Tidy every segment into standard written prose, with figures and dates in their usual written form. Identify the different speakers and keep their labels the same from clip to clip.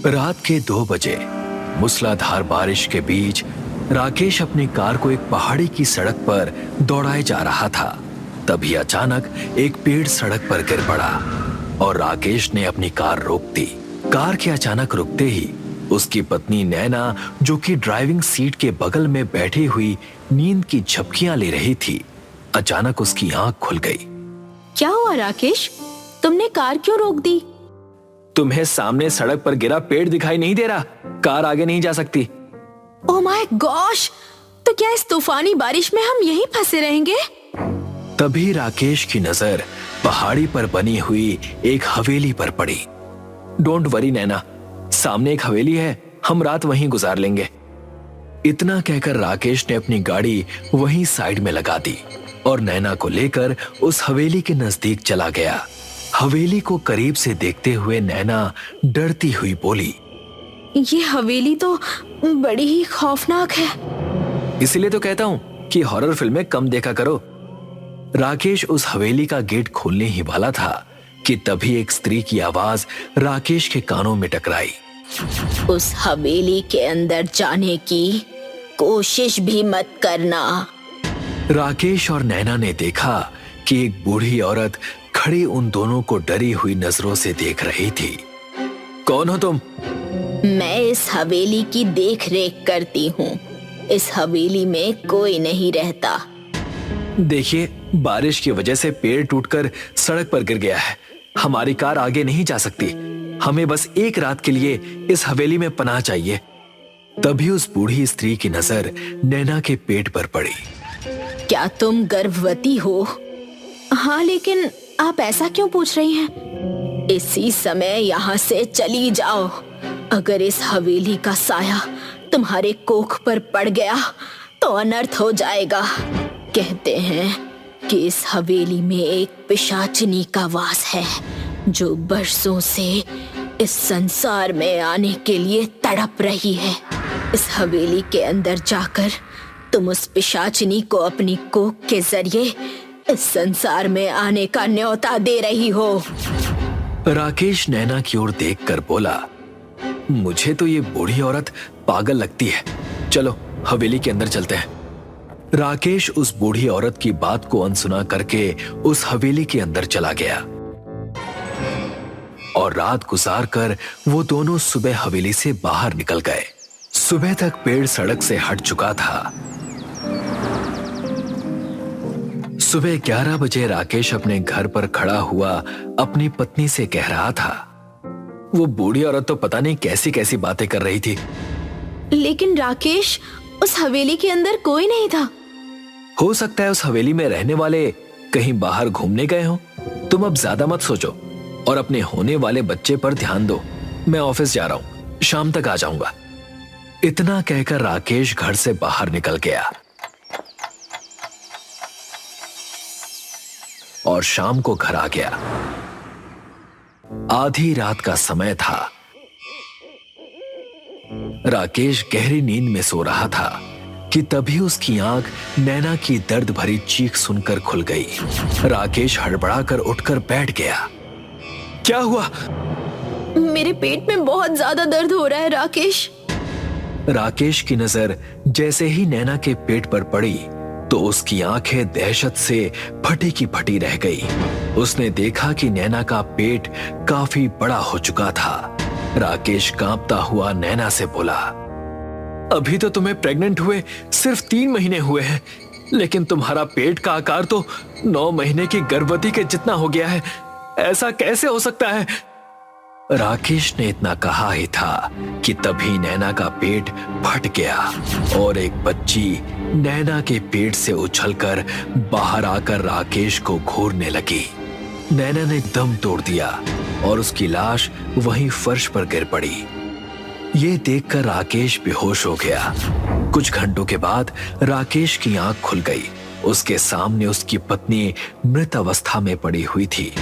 Speaker 1: रात के 2 बजे मूसलाधार बारिश के बीच राकेश अपनी कार को एक पहाड़ी की सड़क पर दौड़ाए जा रहा था। तभी अचानक एक पेड़ सड़क पर गिर पड़ा और राकेश ने अपनी कार रोक दी। कार के अचानक रुकते ही उसकी पत्नी नैना, जो कि ड्राइविंग सीट के बगल में बैठी हुई नींद की झपकियां ले रही थी, अचानक उसकी आंख खुल गई।
Speaker 2: क्या हुआ राकेश? तुमने कार क्यों रोक दी?
Speaker 1: तुम्हें सामने सड़क पर गिरा पेड़ दिखाई नहीं दे रहा? कार आगे नहीं जा सकती।
Speaker 2: Oh my gosh! तो क्या इस तूफानी बारिश में हम यहीं फंसे रहेंगे?
Speaker 1: तभी राकेश की नजर पहाड़ी पर बनी हुई एक हवेली पर पड़ी। डोंट वरी नैना, सामने एक हवेली है, हम रात वहीं गुजार लेंगे। इतना कहकर राकेश ने अपनी गाड़ी वहीं साइड में लगा दी और नैना को लेकर उस हवेली के नजदीक चला गया। हवेली को करीब से देखते हुए नैना डरती हुई बोली,
Speaker 2: ये हवेली तो बड़ी ही खौफनाक है।
Speaker 1: इसीलिए तो कहता हूं कि हॉरर फिल्में कम देखा करो। राकेश उस हवेली का गेट खोलने ही वाला था कि तभी एक स्त्री की आवाज राकेश के कानों में टकराई।
Speaker 2: उस हवेली के अंदर जाने की कोशिश भी मत करना।
Speaker 1: राकेश और नैना ने देखा कि एक बूढ़ी औरत खड़ी उन दोनों को डरी हुई नजरों से देख रही थी। कौन हो तुम?
Speaker 2: मैं इस हवेली की देख रेख करती हूँ। इस हवेली में कोई नहीं रहता।
Speaker 1: देखिए, बारिश की वजह से पेड़ टूटकर सड़क पर गिर गया है। हमारी कार आगे नहीं जा सकती। हमें बस एक रात के लिए इस हवेली में पनाह चाहिए। तभी उस बूढ़ी स्त्री की नजर नैना के पेट पर पड़ी।
Speaker 2: क्या तुम गर्भवती हो? हाँ, लेकिन आप ऐसा क्यों पूछ रही हैं? इसी समय यहाँ से चली जाओ। अगर इस हवेली का साया तुम्हारे कोख पर पड़ गया तो अनर्थ हो जाएगा। कहते हैं कि इस हवेली में एक पिशाचिनी का वास है जो बरसों से इस संसार में आने के लिए तड़प रही है। इस हवेली के अंदर जाकर तुम उस पिशाचिनी को अपनी कोख के जरिए इस संसार में आने का न्योता दे रही हो।
Speaker 1: राकेश नैना की ओर देखकर बोला, मुझे तो ये बूढ़ी औरत पागल लगती है। चलो हवेली के अंदर चलते हैं। राकेश उस बूढ़ी औरत की बात को अनसुना करके उस हवेली के अंदर चला गया और रात गुजार कर वो दोनों सुबह हवेली से बाहर निकल गए। सुबह तक पेड़ सड़क से हट चुका था। सुबह 11 बजे राकेश अपने घर पर खड़ा हुआ अपनी पत्नी से कह रहा था, वो बूढ़ी औरत तो पता नहीं कैसी कैसी बातें कर रही थी।
Speaker 2: लेकिन राकेश, उस हवेली के अंदर कोई नहीं था।
Speaker 1: हो सकता है उस हवेली में रहने वाले कहीं बाहर घूमने गए हो। तुम अब ज्यादा मत सोचो और अपने होने वाले बच्चे पर ध्यान दो। मैं ऑफिस जा रहा हूं, शाम तक आ जाऊंगा। इतना कहकर राकेश घर से बाहर निकल गया और शाम को घर आ गया। आधी रात का समय था। राकेश गहरी नींद में सो रहा था कि तभी उसकी आंख नैना की दर्द भरी चीख सुनकर खुल गई। राकेश हड़बड़ाकर उठकर बैठ गया। क्या हुआ?
Speaker 2: मेरे पेट में बहुत ज्यादा दर्द हो रहा है राकेश।
Speaker 1: राकेश की नजर जैसे ही नैना के पेट पर पड़ी तो उसकी आंखें दहशत से फटी की फटी रह गई। उसने देखा कि नैना का पेट काफी बड़ा हो चुका था। राकेश कांपता हुआ नैना से बोला, अभी तो तुम्हें प्रेग्नेंट हुए सिर्फ 3 महीने हुए हैं, लेकिन तुम्हारा पेट का आकार तो 9 महीने की गर्भवती के जितना हो गया है। ऐसा कैसे हो सकता है? राकेश ने इतना कहा ही था कि तभी नैना का पेट फट गया और एक बच्ची नैना के पेट से उछलकर बाहर आकर राकेश को घूरने लगी। नैना ने दम तोड़ दिया और उसकी लाश वहीं फर्श पर गिर पड़ी। ये देखकर राकेश बेहोश हो गया। कुछ घंटों के बाद राकेश की आंख खुल गई। उसके सामने उसकी पत्नी मृत अवस्था में पड़ी हुई थी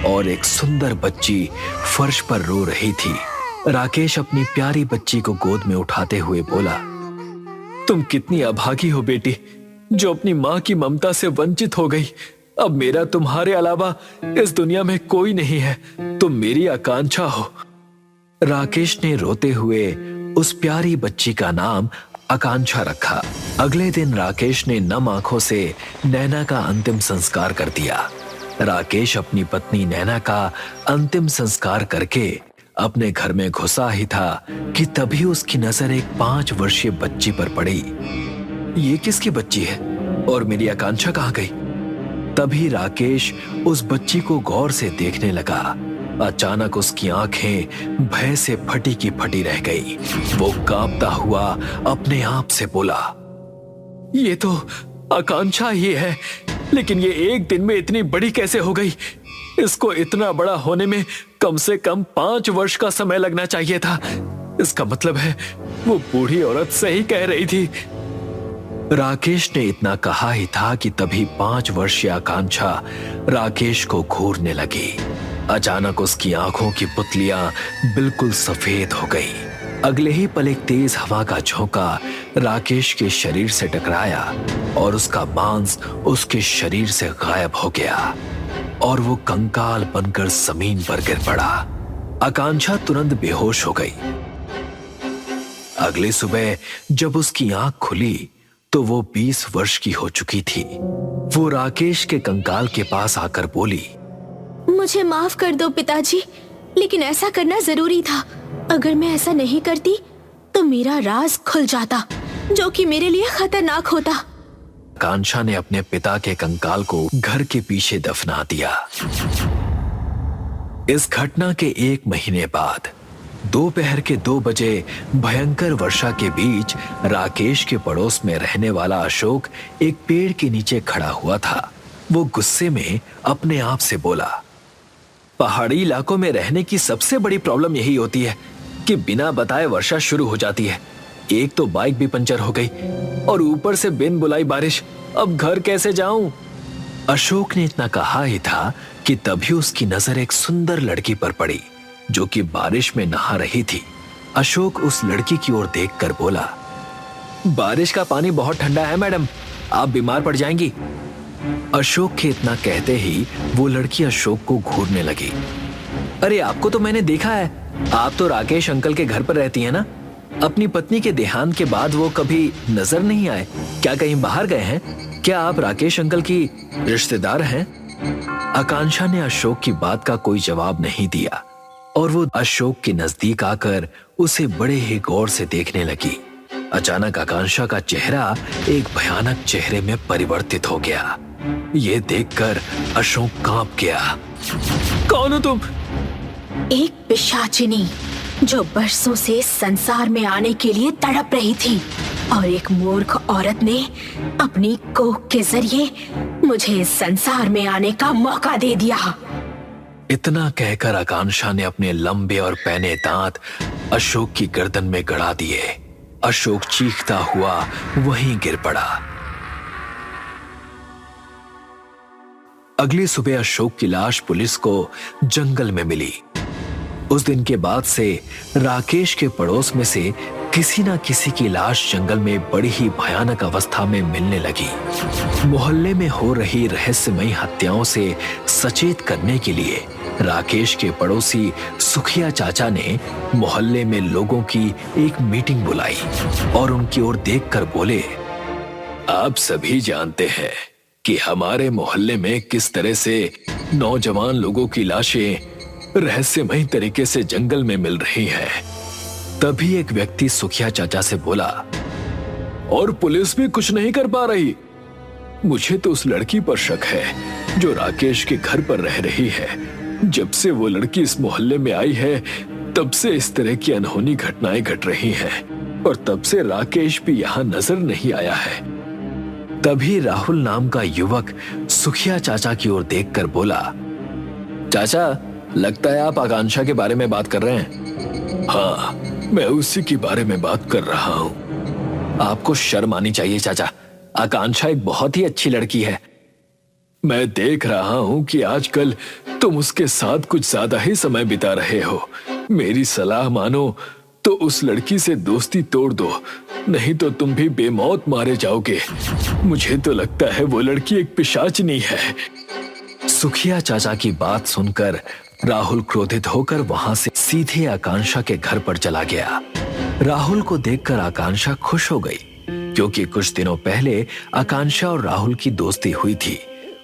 Speaker 1: और एक सुंदर बच्ची फर्श पर रो रही थी। राकेश अपनी प्यारी बच्ची को गोद में उठाते हुए बोला, तुम कितनी अभागी हो बेटी, जो अपनी माँ की ममता से वंचित हो गई। अब मेरा तुम्हारे अलावा इस दुनिया में कोई नहीं है। तुम मेरी आकांक्षा हो। राकेश ने रोते हुए उस प्यारी बच्ची का नाम आकांक्षा रखा। अगले दिन राकेश ने नम आंखों से नैना का अंतिम संस्कार कर दिया। राकेश अपनी पत्नी नैना का अंतिम संस्कार करके अपने घर में घुसा ही था कि तभी उसकी नजर एक 5 वर्षीय बच्ची पर पड़ी। ये किसकी बच्ची है और मेरी आकांक्षा कहाँ गई? तभी राकेश उस बच्ची को गौर से देखने लगा। अचानक उसकी आंखें भय से फटी की फटी रह गई। वो कांपता हुआ अपने आप से बोला, ये तो आकांक्षा ही है, लेकिन ये एक दिन में इतनी बड़ी कैसे हो गई? इसको इतना बड़ा होने में कम से कम 5 वर्ष का समय लगना चाहिए था। इसका मतलब है वो बूढ़ी औरत सही कह रही थी। राकेश ने इतना कहा ही था कि तभी 5 वर्षीय आकांक्षा राकेश को घूरने लगी। अचानक उसकी आंखों की पुतलियां बिल्कुल सफेद हो गई। अगले ही पल एक तेज हवा का झोंका राकेश के शरीर से टकराया और उसका मांस उसके शरीर से गायब हो गया और वो कंकाल बनकर जमीन पर गिर पड़ा। आकांक्षा तुरंत बेहोश हो गई। अगली सुबह जब उसकी आंख खुली तो वो 20 वर्ष की हो चुकी थी। वो राकेश के कंकाल के पास आकर बोली,
Speaker 2: मुझे माफ कर दो पिताजी, लेकिन ऐसा करना जरूरी था। अगर मैं ऐसा नहीं करती तो मेरा राज खुल जाता, जो कि मेरे लिए खतरनाक होता।
Speaker 1: आकांक्षा ने अपने पिता के कंकाल को घर के पीछे दफना दिया। इस घटना के 1 महीने बाद दोपहर के 2 बजे भयंकर वर्षा के बीच राकेश के पड़ोस में रहने वाला अशोक एक पेड़ के नीचे खड़ा हुआ था। वो गुस्से में अपने आप से बोला, पहाड़ी इलाकों में रहने की सबसे बड़ी प्रॉब्लम यही होती है कि बिना बताए वर्षा शुरू हो जाती है। एक तो बाइक भी पंचर हो गई और ऊपर से बिन बुलाई बारिश। अब घर कैसे जाऊं? अशोक ने इतना कहा ही था कि तभी उसकी नजर एक सुंदर लड़की पर पड़ी जो कि बारिश में नहा रही थी। अशोक उस लड़की की ओर देखकर बोला, बारिश का पानी बहुत ठंडा है मैडम, आप बीमार पड़ जाएंगी। अशोक के इतना कहते ही वो लड़की अशोक को घूरने लगी। अरे आपको तो मैंने देखा है, आप तो राकेश अंकल के घर पर रहती हैं ना? अपनी पत्नी के देहांत के बाद वो कभी नजर नहीं आए? क्या कहीं बाहर गए हैं? क्या आप राकेश अंकल की रिश्तेदार हैं? आकांक्षा ने अशोक की बात का कोई जवाब नहीं दिया और वो अशोक के नजदीक आकर उसे बड़े ही गौर से देखने लगी। अचानक आकांक्षा का चेहरा एक भयानक चेहरे में परिवर्तित हो गया। ये देखकर अशोक कांप गया। कौन हो तुम?
Speaker 2: एक पिशाचिनी जो बरसों से संसार में आने के लिए तड़प रही थी और एक मूर्ख औरत ने अपनी कोख के जरिए मुझे इस संसार में आने का मौका दे दिया।
Speaker 1: इतना कहकर आकांक्षा ने अपने लंबे और पैने दांत अशोक की गर्दन में गड़ा दिए। अशोक चीखता हुआ वहीं गिर पड़ा। अगली सुबह अशोक की लाश पुलिस को जंगल में मिली। उस दिन के बाद से राकेश के पड़ोस में से किसी न किसी की लाश जंगल में बड़ी ही भयानक अवस्था में मिलने लगी। मोहल्ले में हो रही रहस्यमयी हत्याओं से सचेत करने के लिए राकेश के पड़ोसी सुखिया चाचा ने मोहल्ले में लोगों की एक मीटिंग बुलाई और उनकी ओर देखकर बोले, आप सभी जानते हैं कि हमारे मोहल्ले में किस तरह से नौजवान लोगों की लाशें रहस्यमयी तरीके से जंगल में मिल रही हैं। तभी एक व्यक्ति सुखिया चाचा से बोला, और पुलिस भी कुछ नहीं कर पा रही। मुझे तो उस लड़की पर शक है जो राकेश के घर पर रह रही है। जब से वो लड़की इस मोहल्ले में आई है तब से इस तरह की अनहोनी घटनाएं घट रही हैं और तब से राकेश भी यहाँ नजर नहीं आया है। तभी राहुल नाम का युवक सुखिया चाचा की ओर देखकर बोला, चाचा लगता है आप आकांक्षा के बारे में बात कर रहे हैं। हाँ, मैं उसी के बारे में बात कर रहा हूँ। आपको शर्म आनी चाहिए चाचा, आकांक्षा एक बहुत ही अच्छी लड़की है। मैं देख रहा हूँ कि आजकल तुम उसके साथ कुछ ज्यादा ही समय बिता रहे हो। मेरी सलाह मानो तो उस लड़की से दोस्ती तोड़ दो, नहीं तो तुम भी बेमौत मारे जाओगे। मुझे तो लगता है वो लड़की एक पिशाचिनी है। सुखिया चाचा की बात सुनकर राहुल क्रोधित होकर वहां से सीधे आकांक्षा के घर पर चला गया। राहुल को देखकर आकांक्षा खुश हो गई, क्योंकि कुछ दिनों पहले आकांक्षा और राहुल की दोस्ती हुई थी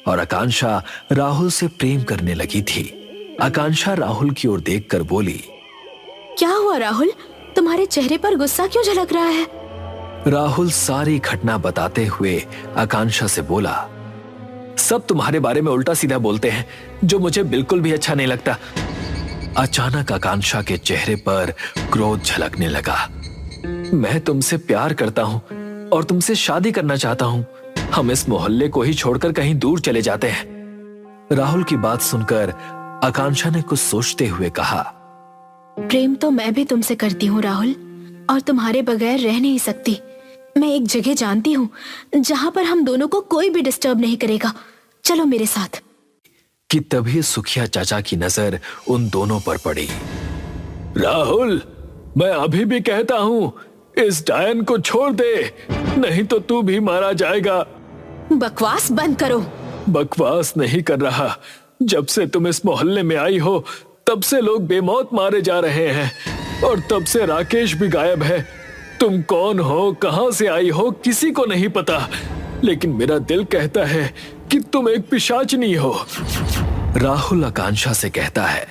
Speaker 1: और आकांक्षा राहुल से प्रेम करने लगी थी। आकांक्षा राहुल की ओर देखकर बोली,
Speaker 2: क्या हुआ राहुल, तुम्हारे चेहरे पर गुस्सा क्यों झलक रहा है?
Speaker 1: राहुल सारी घटना बताते हुए आकांक्षा से बोला, सब तुम्हारे बारे में उल्टा सीधा बोलते हैं, जो मुझे बिल्कुल भी अच्छा नहीं लगता। अचानक आकांक्षा के चेहरे पर क्रोध झलकने लगा। मैं तुमसे प्यार करता हूं और तुमसे शादी करना चाहता हूं। हम इस मोहल्ले को ही छोड़कर कहीं दूर चले जाते हैं। राहुल की बात सुनकर आकांक्षा ने कुछ सोचते हुए कहा,
Speaker 2: प्रेम तो मैं भी तुमसे करती हूँ राहुल, और तुम्हारे बगैर रह नहीं सकती। मैं एक जगह जानती हूँ जहाँ पर हम दोनों को कोई भी डिस्टर्ब नहीं करेगा। चलो मेरे साथ।
Speaker 1: कि तभी सुखिया चाचा की नजर उन दोनों पर पड़ी। राहुल, मैं अभी भी कहता हूँ, इस डायन को छोड़ दे, नहीं तो तू भी मारा जाएगा।
Speaker 2: बकवास बंद करो।
Speaker 1: बकवास नहीं कर रहा। जब से तुम इस मोहल्ले में आई हो, तब से लोग बेमौत मारे जा रहे हैं और तब से राकेश भी गायब है। तुम कौन हो, कहां से आई हो, किसी को नहीं पता, लेकिन मेरा दिल कहता है कि तुम एक पिशाचनी हो। राहुल आकांक्षा से कहता है,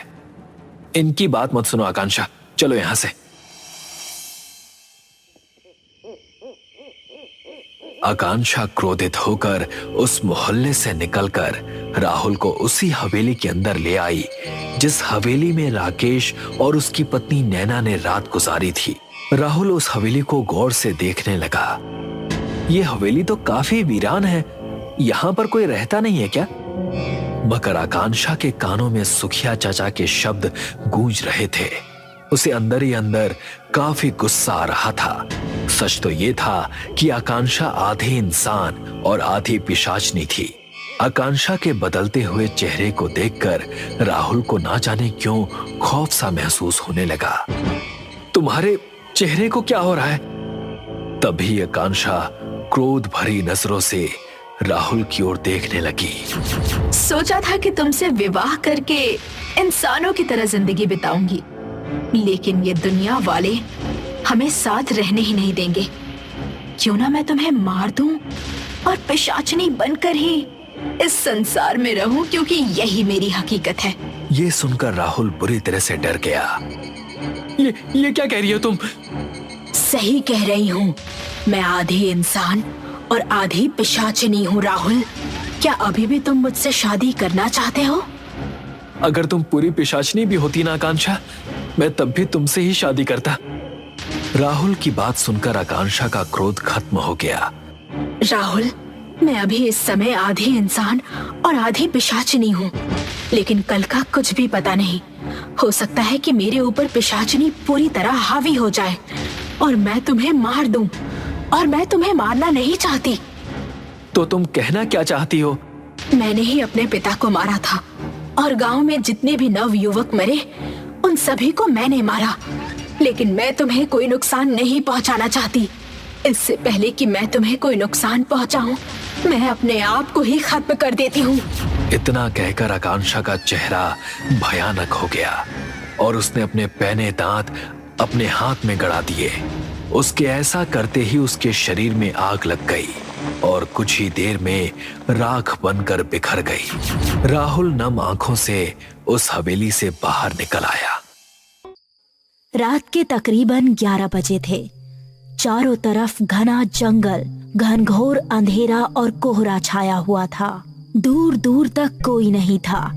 Speaker 1: इनकी बात मत सुनो आकांक्षा, चलो यहां से। आकांक्षा क्रोधित होकर उस मोहल्ले से निकलकर राहुल को उसी हवेली के अंदर ले आई जिस हवेली में राकेश और उसकी पत्नी नैना ने रात गुजारी थी। राहुल उस हवेली को गौर से देखने लगा। ये हवेली तो काफी वीरान है, यहाँ पर कोई रहता नहीं है क्या? मगर आकांक्षा के कानों में सुखिया चाचा के शब्द गूंज रहे थे। उसे अंदर ही अंदर काफी गुस्सा आ रहा था। सच तो ये था कि आकांक्षा आधी इंसान और आधी पिशाचनी थी। आकांक्षा के बदलते हुए चेहरे को देखकर राहुल को ना जाने क्यों खौफ सा महसूस होने लगा। तुम्हारे चेहरे को क्या हो रहा है? तभी आकांक्षा क्रोध भरी नजरों से राहुल की ओर देखने लगी।
Speaker 2: सोचा था कि तुमसे विवाह करके इंसानों की तरह जिंदगी बिताऊंगी, लेकिन ये दुनिया वाले हमें साथ रहने ही नहीं देंगे। क्यों ना मैं तुम्हें मार दूं और पिशाचनी बनकर ही इस संसार में रहूं, क्योंकि यही मेरी हकीकत है।
Speaker 1: ये सुनकर राहुल बुरी तरह से डर गया। ये क्या कह रही हो तुम?
Speaker 2: सही कह रही हूँ, मैं आधी इंसान और आधी पिशाचनी हूँ राहुल। क्या अभी भी तुम मुझसे शादी करना चाहते हो?
Speaker 1: अगर तुम पूरी पिशाचनी भी होती ना आकांक्षा, मैं तब भी तुमसे ही शादी करता। राहुल की बात सुनकर आकांक्षा का क्रोध खत्म हो गया।
Speaker 2: राहुल, मैं अभी इस समय आधी इंसान और आधी पिशाचनी हूँ, लेकिन कल का कुछ भी पता नहीं। हो सकता है कि मेरे ऊपर पिशाचनी पूरी तरह हावी हो जाए और मैं तुम्हें मार दूं, और मैं तुम्हें मारना नहीं चाहती।
Speaker 1: तो तुम कहना क्या चाहती हो?
Speaker 2: मैंने ही अपने पिता को मारा था और गांव में जितने भी नव युवक मरे उन सभी को मैंने मारा, लेकिन मैं तुम्हें कोई नुकसान नहीं पहुंचाना चाहती। इससे पहले कि मैं तुम्हें कोई नुकसान पहुंचाऊं, मैं अपने आप को ही खत्म कर देती हूँ।
Speaker 1: इतना कहकर आकांक्षा का चेहरा भयानक हो गया और उसने अपने पैने दांत अपने हाथ में गड़ा दिए। उसके ऐसा करते ही उसके शरीर में आग लग गई और कुछ ही देर में राख बनकर बिखर गई। राहुल नम आंखों से उस हवेली से बाहर निकल आया।
Speaker 3: रात के तकरीबन 11 बजे थे। चारों तरफ घना जंगल, घनघोर अंधेरा और कोहरा छाया हुआ था। दूर दूर तक कोई नहीं था,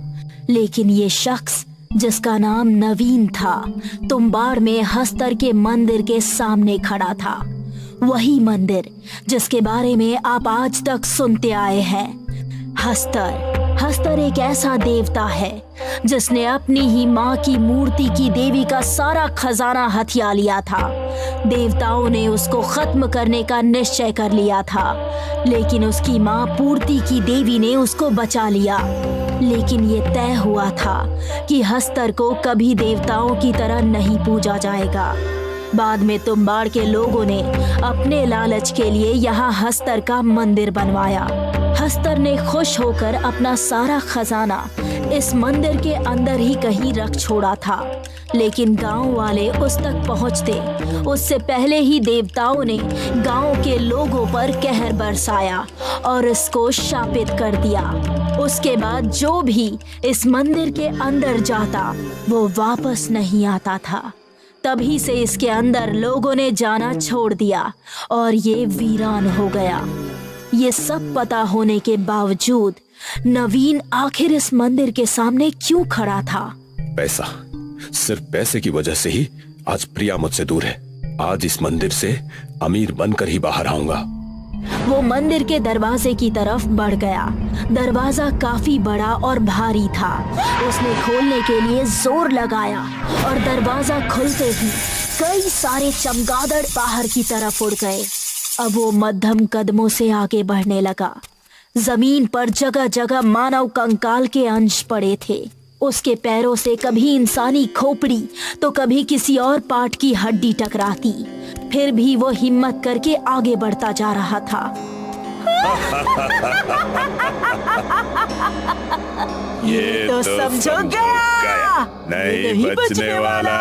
Speaker 3: लेकिन ये शख्स जिसका नाम नवीन था, तुम्बाड़ में हस्तर के मंदिर के सामने खड़ा था। वही मंदिर जिसके बारे में आप आज तक सुनते आए हैं। हस्तर एक ऐसा देवता है जिसने अपनी ही माँ की मूर्ति की देवी का सारा खजाना हथिया लिया था। देवताओं ने उसको खत्म करने का निश्चय कर लिया था, लेकिन उसकी माँ पूर्ति की देवी ने उसको बचा लिया। लेकिन ये तय हुआ था कि हस्तर को कभी देवताओं की तरह नहीं पूजा जाएगा। बाद में तुम्बाड़ के लोगों ने अपने लालच के लिए यहाँ हस्तर का मंदिर बनवाया। हस्तर ने खुश होकर अपना सारा खजाना इस मंदिर के अंदर ही कहीं रख छोड़ा था, लेकिन गांव वाले उस तक पहुंचते उससे पहले ही देवताओं ने गांव के लोगों पर कहर बरसाया और इसको शापित कर दिया। उसके बाद जो भी इस मंदिर के अंदर जाता वो वापस नहीं आता था। तभी से इसके अंदर लोगों ने जाना छोड़ दिया और ये वीरान हो गया। ये सब पता होने के बावजूद नवीन आखिर इस मंदिर के सामने क्यों खड़ा था?
Speaker 4: पैसा, सिर्फ पैसे की वजह से ही आज प्रिया मुझसे दूर है। आज इस मंदिर से अमीर बनकर ही बाहर आऊंगा।
Speaker 3: वो मंदिर के दरवाजे की तरफ बढ़ गया। दरवाजा काफी बड़ा और भारी था। उसने खोलने के लिए जोर लगाया और दरवाजा खुलते ही कई सारे चमगादड़ बाहर की तरफ उड़ गए। अब वो मध्यम कदमों से आगे बढ़ने लगा। जमीन पर जगह जगह मानव कंकाल के अंश पड़े थे। उसके पैरों से कभी इंसानी खोपड़ी तो कभी किसी और पार्ट की हड्डी टकराती, फिर भी वो हिम्मत करके आगे बढ़ता जा रहा था।
Speaker 4: ये तो समझो गया नहीं बचने वाला।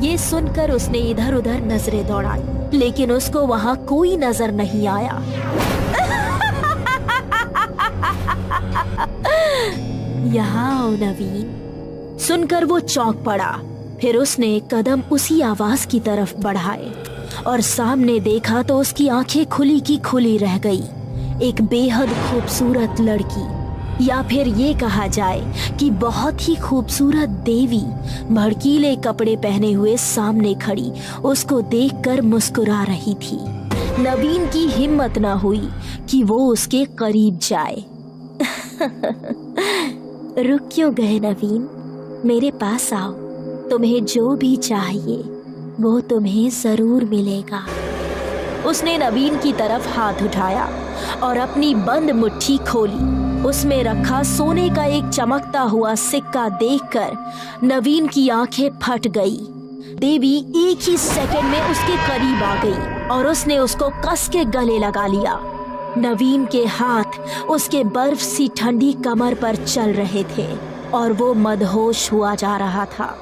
Speaker 3: ये सुनकर उसने इधर उधर नजरें दौड़ाई, लेकिन उसको वहाँ कोई नजर नहीं आया। यहाँ आओ नवीन, सुनकर वो चौंक पड़ा। फिर उसने एक कदम उसी आवाज की तरफ बढ़ाए और सामने देखा तो उसकी आंखें खुली की खुली रह गई। एक बेहद खूबसूरत लड़की, या फिर ये कहा जाए कि बहुत ही खूबसूरत देवी भड़कीले कपड़े पहने हुए सामने खड़ी उसको देखकर मुस्कुरा रही थी। नवीन की हिम्मत न हुई कि वो उसके करीब जाए। रुक क्यों गए नवीन? मेरे पास आओ, तुम्हें जो भी चाहिए वो तुम्हें जरूर मिलेगा। उसने नवीन की तरफ हाथ उठाया और अपनी बंद मुट्ठी खोली। उसमें रखा सोने का एक चमकता हुआ सिक्का देखकर नवीन की आंखें फट गई। देवी एक ही सेकंड में उसके करीब आ गई और उसने उसको कस के गले लगा लिया। नवीन के हाथ उसके बर्फ सी ठंडी कमर पर चल रहे थे और वो मदहोश हुआ जा रहा था।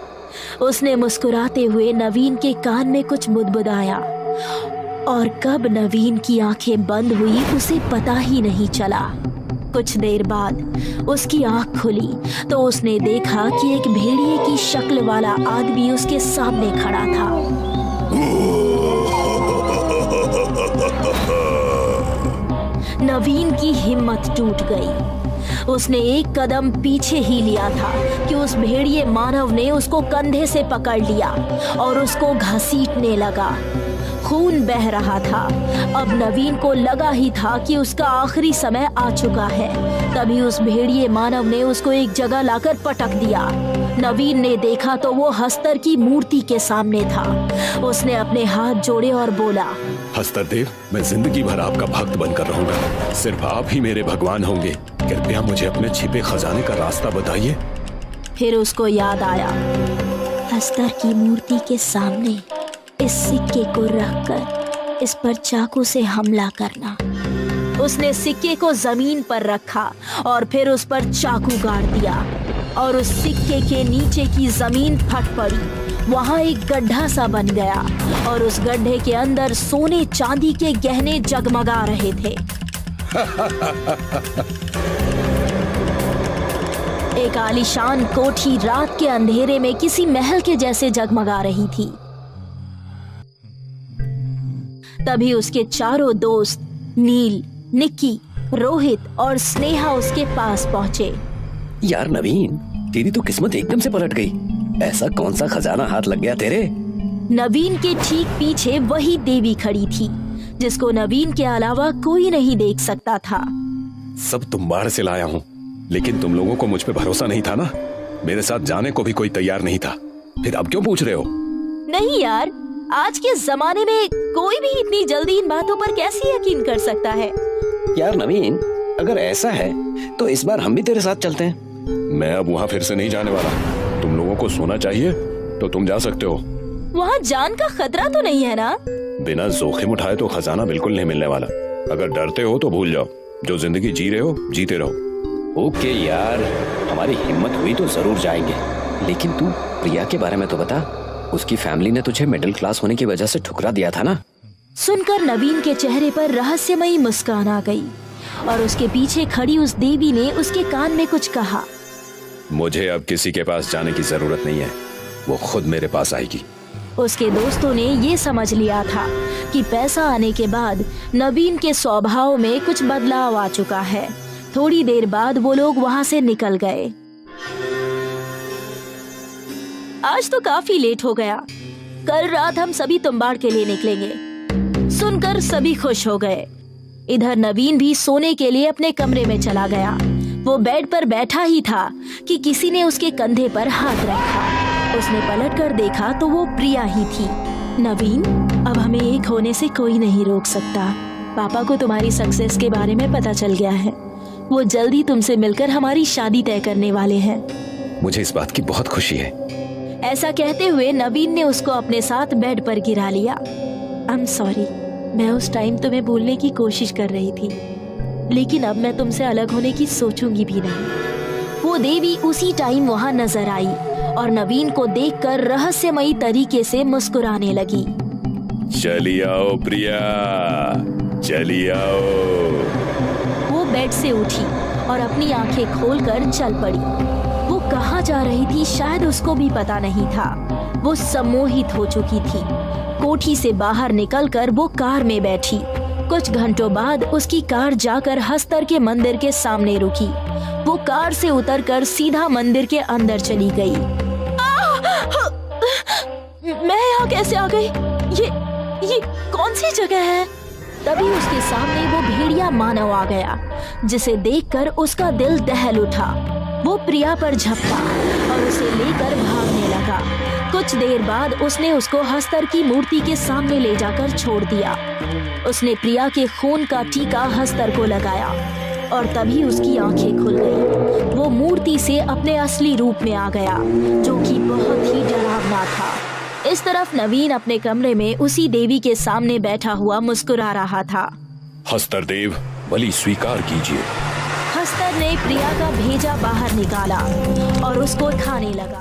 Speaker 3: उसने मुस्कुराते हुए नवीन के कान में कुछ बुदबुदाया और कब नवीन की आंखें बंद हुई उसे पता ही नहीं चला। कुछ देर बाद उसकी आंख खुली तो उसने देखा कि एक भेड़िए की शक्ल वाला आदमी उसके सामने खड़ा था। नवीन की हिम्मत टूट गई। उसने एक कदम पीछे ही लिया था कि उस भेड़िए मानव ने उसको कंधे से पकड़ लिया और उसको घसीटने लगा। खून बह रहा था। अब नवीन को लगा ही था कि उसका आखिरी समय आ चुका है। तभी उस भेड़िए मानव ने उसको एक जगह लाकर पटक दिया। नवीन ने देखा तो वो हस्तर की मूर्ति के सामने था। उसने अपने हाथ जोड़े और बोला,
Speaker 4: हस्तर देव, मैं जिंदगी भर आपका भक्त बनकर रहूंगा। सिर्फ आप ही मेरे भगवान होंगे। कृपया मुझे अपने छिपे खजाने का रास्ता बताइए।
Speaker 3: फिर उसको याद आया, हस्तर की मूर्ति के सामने इस सिक्के को रखकर इस पर चाकू से हमला करना। उसने सिक्के को जमीन पर रखा और फिर उस पर चाकू गाड़ दिया और उस सिक्के के नीचे की जमीन फट पड़ी। वहाँ एक गड्ढा सा बन गया और उस गड्ढे के अंदर सोने चांदी के गहने जगमगा रहे थे। एक आलीशान कोठी रात के अंधेरे में किसी महल के जैसे जगमगा रही थी। तभी उसके चारों दोस्त नील, निक्की, रोहित और स्नेहा उसके पास पहुंचे।
Speaker 5: यार नवीन, तेरी तो किस्मत एकदम से पलट गई। ऐसा कौन सा खजाना हाथ लग गया तेरे?
Speaker 3: नवीन के ठीक पीछे वही देवी खड़ी थी जिसको नवीन के अलावा कोई नहीं देख सकता था।
Speaker 4: सब तुम बाहर से लाया हूँ, लेकिन तुम लोगों को मुझ पे भरोसा नहीं था ना। मेरे साथ जाने को भी कोई तैयार नहीं था, फिर अब क्यों पूछ रहे हो?
Speaker 3: नहीं यार, आज के जमाने में कोई भी इतनी जल्दी इन बातों पर कैसे यकीन कर सकता है?
Speaker 5: यार नवीन, अगर ऐसा है तो इस बार हम भी तेरे साथ चलते हैं।
Speaker 4: मैं अब वहाँ फिर से नहीं जाने वाला। तुम लोगों को सोना चाहिए तो तुम जा सकते हो।
Speaker 3: वहाँ जान का खतरा तो नहीं है ना?
Speaker 4: बिना जोखिम उठाए तो खजाना बिल्कुल नहीं मिलने वाला। अगर डरते हो तो भूल जाओ। जो जिंदगी जी रहे हो जीते रहो।
Speaker 5: ओके यार, हमारी हिम्मत हुई तो जरूर जाएंगे, लेकिन तू प्रिया के बारे में तो बता। उसकी फैमिली ने तुझे मिडिल क्लास होने की वजह से ठुकरा दिया था ना।
Speaker 3: सुनकर नवीन के चेहरे पर रहस्यमयी मुस्कान आ गई और उसके पीछे खड़ी उस देवी ने उसके कान में कुछ कहा।
Speaker 4: मुझे अब किसी के पास जाने की जरूरत नहीं है, वो खुद मेरे पास आएगी।
Speaker 3: उसके दोस्तों ने ये समझ लिया था कि पैसा आने के बाद नवीन के स्वभाव में कुछ बदलाव आ चुका है। थोड़ी देर बाद वो लोग वहाँ से निकल गए। आज तो काफी लेट हो गया, कल रात हम सभी तुम्बाड़ के लिए निकलेंगे। सुनकर सभी खुश हो गए। इधर नवीन भी सोने के लिए अपने कमरे में चला गया। वो बेड पर बैठा ही था कि किसी ने उसके कंधे पर हाथ रखा। उसने पलट कर देखा तो वो प्रिया ही थी। नवीन, अब हमें एक होने से कोई नहीं रोक सकता। पापा को तुम्हारी सक्सेस के बारे में पता चल गया है। वो जल्दी तुमसे मिलकर हमारी शादी तय करने वाले हैं।
Speaker 4: मुझे इस बात की बहुत खुशी है।
Speaker 3: ऐसा कहते हुए नवीन ने उसको अपने साथ बेड पर गिरा लिया। आई एम सॉरी, मैं उस टाइम तुम्हें भूलने की कोशिश कर रही थी, लेकिन अब मैं तुमसे अलग होने की सोचूंगी भी नहीं। वो देवी उसी टाइम वहाँ नजर आई और नवीन को देखकर रहस्यमयी तरीके से मुस्कुराने लगी।
Speaker 4: चली आओ प्रिया, चली आओ।
Speaker 3: वो बेड से उठी और अपनी आंखें खोलकर चल पड़ी। वो कहाँ जा रही थी शायद उसको भी पता नहीं था। वो सम्मोहित हो चुकी थी। कोठी से बाहर निकलकर वो कार में बैठी। कुछ घंटों बाद उसकी कार जाकर हस्तर के मंदिर के सामने रुकी। वो कार से उतरकर सीधा मंदिर के अंदर चली गई। मैं यहाँ कैसे आ गई? ये कौन सी जगह है? तभी उसके सामने वो भेड़िया मानव आ गया, जिसे देखकर उसका दिल दहल उठा। वो प्रिया पर झपटा और उसे लेकर भागने लगा। कुछ देर बाद उसने उसको हस्तर की मूर्ति के सामने ले जाकर छोड़ दिया। उसने प्रिया के खून का टीका हस्तर को लगाया और तभी उसकी आंखें खुल गई। वो मूर्ति से अपने असली रूप में आ गया, जो कि बहुत ही डरावना था। इस तरफ नवीन अपने कमरे में उसी देवी के सामने बैठा हुआ मुस्कुरा रहा था।
Speaker 4: हस्तर देव, बलि स्वीकार कीजिए।
Speaker 3: हस्तर ने प्रिया का भेजा बाहर निकाला और उसको खाने लगा।